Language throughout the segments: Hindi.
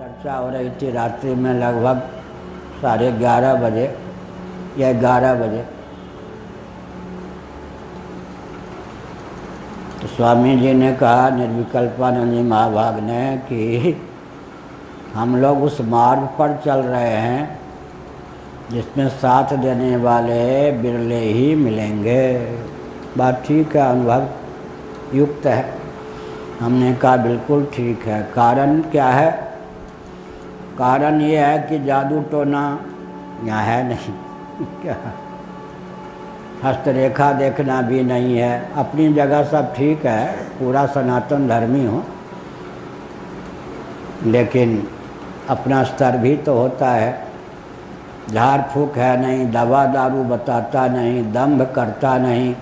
चर्चा हो रही थी रात्रि में लगभग 11:30 बजे या 11 बजे। तो स्वामी जी ने कहा, निर्विकल्पानंद जी महाभाग ने, कि हम लोग उस मार्ग पर चल रहे हैं जिसमें साथ देने वाले बिरले ही मिलेंगे। बात ठीक है, अनुभव युक्त है। हमने कहा बिल्कुल ठीक है। कारण क्या है? कारण ये है कि जादू टोना यहाँ है नहीं। क्या हस्तरेखा देखना भी नहीं है। अपनी जगह सब ठीक है, पूरा सनातन धर्मी हो, लेकिन अपना स्तर भी तो होता है। झाड़ फूक है नहीं, दवा दारू बताता नहीं, दंभ करता नहीं,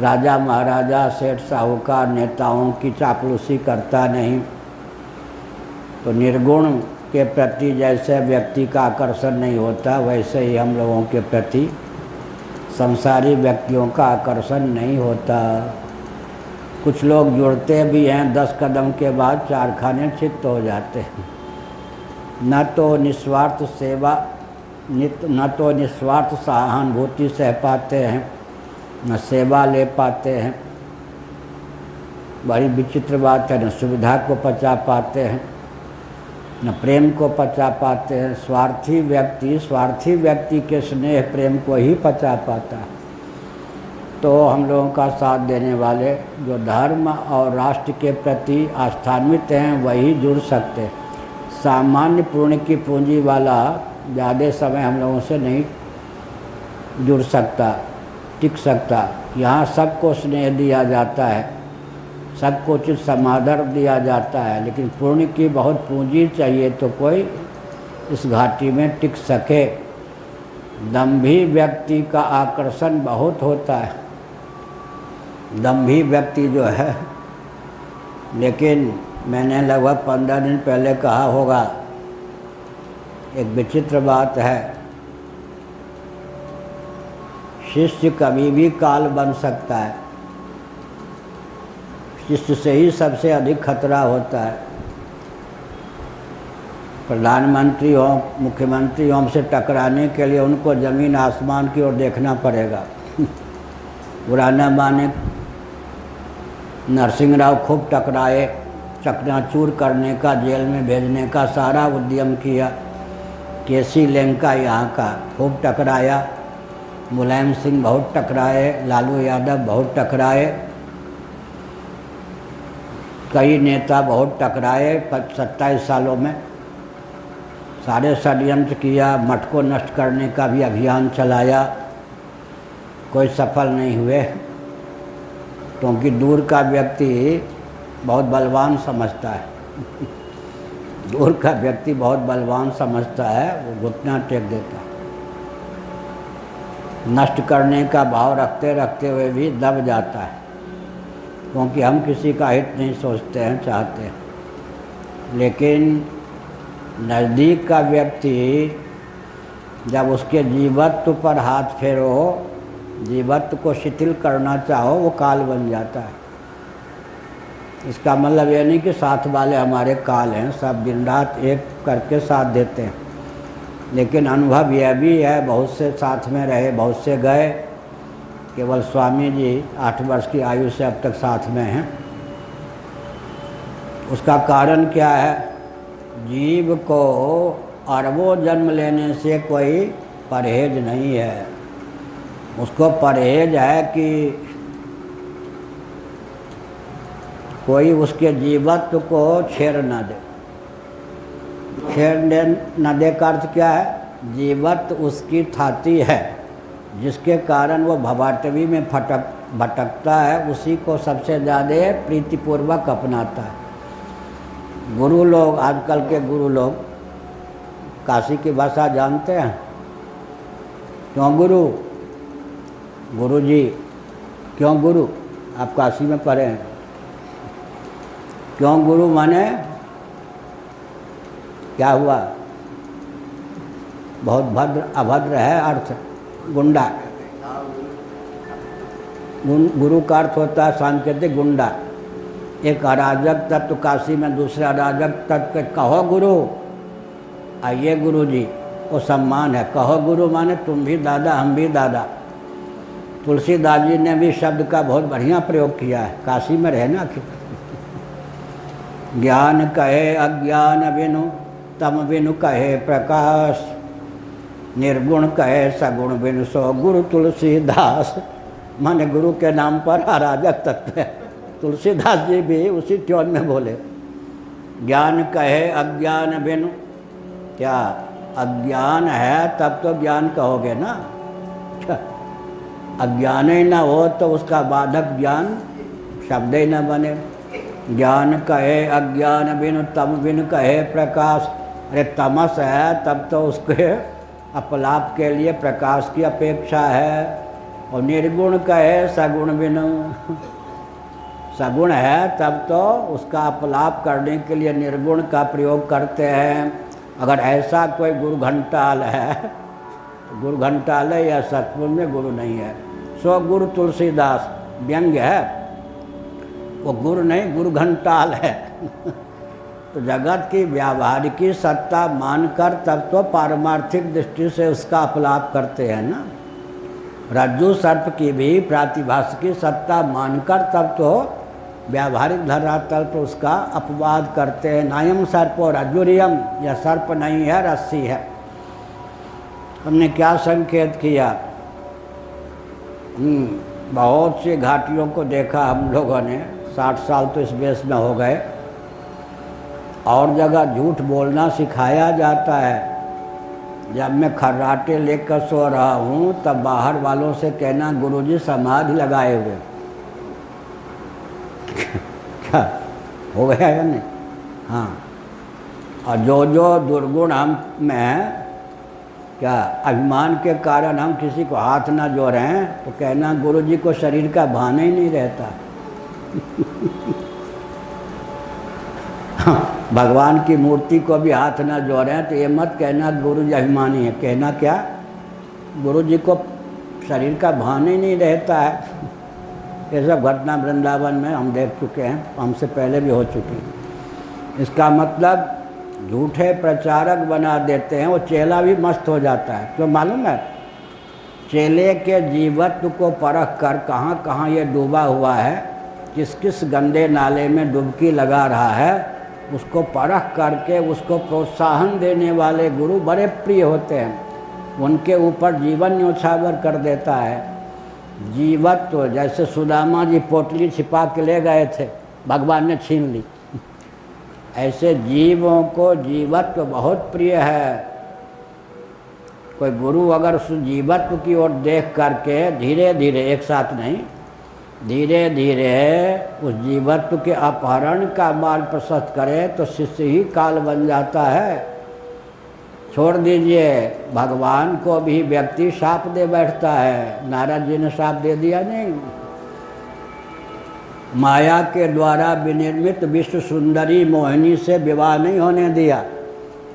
राजा महाराजा सेठ साहूकार नेताओं की चापलूसी करता नहीं। तो निर्गुण के प्रति जैसे व्यक्ति का आकर्षण नहीं होता, वैसे ही हम लोगों के प्रति संसारी व्यक्तियों का आकर्षण नहीं होता। कुछ लोग जुड़ते भी हैं, 10 कदम के बाद 4 खाने चित्त हो जाते हैं। न तो निस्वार्थ सेवा, न तो निस्वार्थ सहानुभूति सह पाते हैं, न सेवा ले पाते हैं। बड़ी विचित्र बात है। न सुविधा को पचा पाते हैं, न प्रेम को पचा पाते हैं। स्वार्थी व्यक्ति के स्नेह प्रेम को ही पचा पाता है। तो हम लोगों का साथ देने वाले जो धर्म और राष्ट्र के प्रति आस्थान्वित हैं, वही जुड़ सकते हैं। सामान्य पुण्य की पूंजी वाला ज़्यादा समय हम लोगों से नहीं जुड़ सकता, टिक सकता। यहाँ सबको स्नेह दिया जाता है, सबको उचित समादर दिया जाता है, लेकिन पुण्य की बहुत पूंजी चाहिए तो कोई इस घाटी में टिक सके। दंभी व्यक्ति का आकर्षण बहुत होता है, दंभी व्यक्ति जो है। लेकिन मैंने लगभग 15 दिन पहले कहा होगा, एक विचित्र बात है, शिष्य कभी भी काल बन सकता है। शिष्य से ही सबसे अधिक खतरा होता है। प्रधानमंत्री हो, मुख्यमंत्री हो, हमसे टकराने के लिए उनको ज़मीन आसमान की ओर देखना पड़ेगा। पुराना माने नरसिंह राव खूब टकराए, चकनाचूर करने का, जेल में भेजने का सारा उद्यम किया। केसी लेंका यहाँ का खूब टकराया, मुलायम सिंह बहुत टकराए, लालू यादव बहुत टकराए, कई नेता बहुत टकराए 27 सालों में। सारे षड्यंत्र किया, मठ को नष्ट करने का भी अभियान चलाया, कोई सफल नहीं हुए। क्योंकि दूर का व्यक्ति बहुत बलवान समझता है। दूर का व्यक्ति बहुत बलवान समझता है, वो घुटना टेक देता है। नष्ट करने का भाव रखते रखते हुए भी दब जाता है, क्योंकि हम किसी का हित नहीं सोचते हैं, चाहते हैं। लेकिन नज़दीक का व्यक्ति जब उसके जीवत्व पर हाथ फेरो, जीवत्व को शिथिल करना चाहो, वो काल बन जाता है। इसका मतलब ये नहीं कि साथ वाले हमारे काल हैं, सब दिन रात एक करके साथ देते हैं। लेकिन अनुभव यह भी है, बहुत से साथ में रहे, बहुत से गए। केवल स्वामी जी 8 वर्ष की आयु से अब तक साथ में हैं। उसका कारण क्या है? जीव को अरबों जन्म लेने से कोई परहेज नहीं है। उसको परहेज है कि कोई उसके जीवत्व को छेड़ न दे। छेड़ने न दे का अर्थ क्या है? जीवत्व उसकी थाती है, जिसके कारण वो भवाटवी में भटकता है, उसी को सबसे ज़्यादा प्रीतिपूर्वक अपनाता है। गुरु लोग, आजकल के गुरु लोग काशी की भाषा जानते हैं। क्यों गुरु? गुरु जी क्यों गुरु? आप काशी में पढ़े हैं। क्यों गुरु माने क्या हुआ? बहुत भद्र अभद्र है अर्थ। गुंडा, गुरु का अर्थ होता है सांकेतिक गुंडा। एक अराजक तत्व काशी में दूसरे अराजक तत्व कहो गुरु, आइए गुरु जी, वो सम्मान है। कहो गुरु माने तुम भी दादा हम भी दादा। तुलसीदास जी ने भी शब्द का बहुत बढ़िया प्रयोग किया है, काशी में रहना। ज्ञान कहे अज्ञान बिनु तम बिनु कहे प्रकाश, निर्गुण कहे सगुण बिनु सो गुरु तुलसीदास। माने गुरु के नाम पर अराजक तत्व है। तुलसीदास जी भी उसी ट्यून में बोले, ज्ञान कहे अज्ञान बिनु, क्या अज्ञान है तब तो ज्ञान कहोगे ना। अज्ञान ही ना हो तो उसका बाधक ज्ञान शब्द ही न बने। ज्ञान कहे अज्ञान बिनु तम बिनु कहे प्रकाश। अरे तमस है तब तो उसके अपलाप के लिए प्रकाश की अपेक्षा है। और निर्गुण कहे सगुण बिनु, सगुण है तब तो उसका अपलाप करने के लिए निर्गुण का प्रयोग करते हैं। अगर ऐसा कोई गुरु घंटाल है तो गुरु घंटाल है या सचमुच में गुरु नहीं है। सो गुरु तुलसीदास व्यंग्य है, वो गुरु नहीं गुरु घंटाल है। तो जगत की व्यावहारिकी सत्ता मानकर तब तो पारमार्थिक दृष्टि से उसका अपलाप करते हैं ना। रज्जु सर्प की भी प्रातिभाषिकी सत्ता मानकर तब तो व्यावहारिक धरातल पर उसका अपवाद करते हैं। नायम सर्पो रज्जुरियम, यह सर्प नहीं है रस्सी है। हमने क्या संकेत किया, बहुत सी घाटियों को देखा हम लोगों ने, 60 साल तो इस बेस में हो गए। और जगह झूठ बोलना सिखाया जाता है। जब मैं खर्राटे लेकर सो रहा हूँ तब बाहर वालों से कहना गुरुजी समाधि लगाए हुए। क्या हो गया या नहीं? हाँ। और जो जो दुर्गुण हम में, क्या अभिमान के कारण हम किसी को हाथ ना जोड़ें तो कहना गुरुजी को शरीर का भान ही नहीं रहता। भगवान की मूर्ति को भी हाथ ना जोड़ें तो ये मत कहना गुरुजी अभिमानी है। कहना क्या, गुरुजी को शरीर का भान ही नहीं रहता है। ये सब घटना वृंदावन में हम देख चुके हैं, हमसे पहले भी हो चुकी है। इसका मतलब झूठे प्रचारक बना देते हैं, वो चेला भी मस्त हो जाता है। तो मालूम है, चेले के जीवत्व को परख कर कहाँ कहाँ ये डूबा हुआ है, किस किस गंदे नाले में डुबकी लगा रहा है, उसको परख करके उसको प्रोत्साहन देने वाले गुरु बड़े प्रिय होते हैं। उनके ऊपर जीवन न्योछावर कर देता है। जीवत्व, जैसे सुदामा जी पोटली छिपा के ले गए थे, भगवान ने छीन ली। ऐसे जीवों को जीवत्व बहुत प्रिय है। कोई गुरु अगर उस जीवत्व की ओर देख करके धीरे धीरे, एक साथ नहीं, धीरे धीरे उस जीवत्व के अपहरण का मार्ग प्रशस्त करे तो शिष्य ही काल बन जाता है। छोड़ दीजिए, भगवान को भी व्यक्ति शाप दे बैठता है। नारद जी ने शाप दे दिया नहीं? माया के द्वारा विनिर्मित विश्व सुंदरी मोहिनी से विवाह नहीं होने दिया,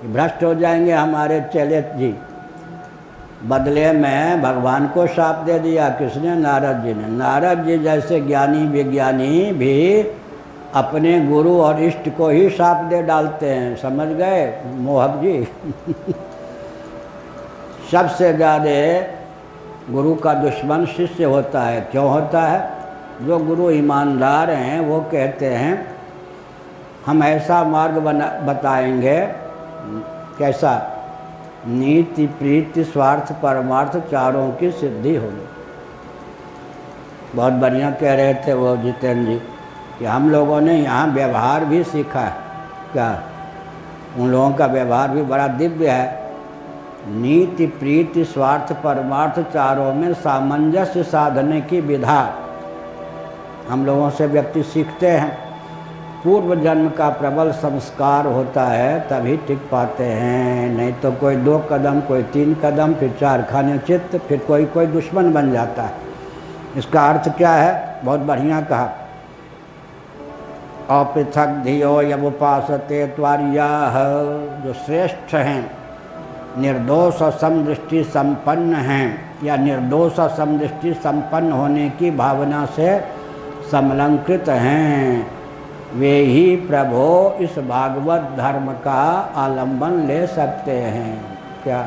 भ्रष्ट हो जाएंगे हमारे चेले जी। बदले में भगवान को शाप दे दिया। किसने? नारद जी ने। नारद जी जैसे ज्ञानी विज्ञानी भी अपने गुरु और इष्ट को ही शाप दे डालते हैं। समझ गए मोहक जी? सबसे ज़्यादा गुरु का दुश्मन शिष्य होता है। क्यों होता है? जो गुरु ईमानदार हैं वो कहते हैं हम ऐसा मार्ग बताएंगे, कैसा? नीति प्रीति स्वार्थ परमार्थ चारों की सिद्धि होगी। बहुत बढ़िया कह रहे थे वो जितेंद्र जी कि हम लोगों ने यहाँ व्यवहार भी सीखा है। क्या? उन लोगों का व्यवहार भी बड़ा दिव्य है। नीति प्रीति स्वार्थ परमार्थ चारों में सामंजस्य साधने की विधा हम लोगों से व्यक्ति सीखते हैं। पूर्व जन्म का प्रबल संस्कार होता है तभी टिक पाते हैं, नहीं तो कोई 2 कदम, कोई 3 कदम, फिर 4 खाने चित्त, फिर कोई दुश्मन बन जाता है। इसका अर्थ क्या है? बहुत बढ़िया कहा। अपृथक धियो यम उपासते त्वार्याः, जो श्रेष्ठ हैं, निर्दोष और समदृष्टि संपन्न हैं, या निर्दोष और समदृष्टि संपन्न होने की भावना से समलंकृत हैं। वे ही प्रभो इस भागवत धर्म का आलंबन ले सकते हैं। क्या